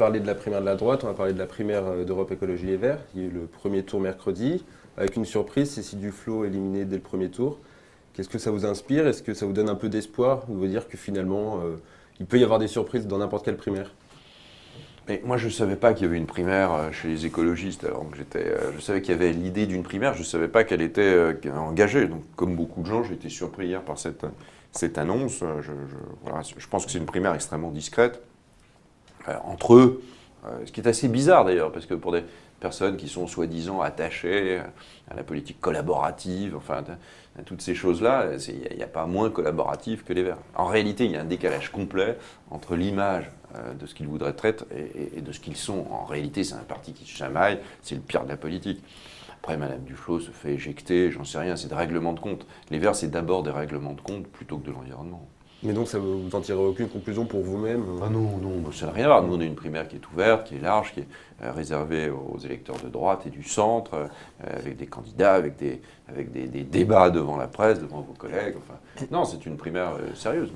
parler de la primaire de la droite, on va parler de la primaire d'Europe Écologie Les Verts. Il y a eu le premier tour mercredi, avec une surprise, Cécile Duflot éliminée dès le premier tour. Qu'est-ce que ça vous inspire? Est-ce que ça vous donne un peu d'espoir de vous dire que finalement, il peut y avoir des surprises dans n'importe quelle primaire? Mais moi, je ne savais pas qu'il y avait une primaire chez les écologistes. Alors que je savais qu'il y avait l'idée d'une primaire, je ne savais pas qu'elle était engagée. Donc, comme beaucoup de gens, j'ai été surpris hier par cette annonce. Voilà, je pense que c'est une primaire extrêmement discrète. Entre eux, ce qui est assez bizarre d'ailleurs, parce que pour des personnes qui sont soi-disant attachées à la politique collaborative, enfin, à toutes ces choses-là, il n'y a pas moins collaboratif que les Verts. En réalité, il y a un décalage complet entre l'image de ce qu'ils voudraient être et de ce qu'ils sont. En réalité, c'est un parti qui se chamaille, c'est le pire de la politique. Après, Madame Duflot se fait éjecter, j'en sais rien, c'est des règlements de compte. Les Verts, c'est d'abord des règlements de compte plutôt que de l'environnement. Mais donc, vous n'en tirez aucune conclusion pour vous-même? Ah non, ça n'a rien à voir. Nous, on a une primaire qui est ouverte, qui est large, qui est réservée aux électeurs de droite et du centre, avec des candidats, avec des débats devant la presse, devant vos collègues. Enfin, non, c'est une primaire sérieuse.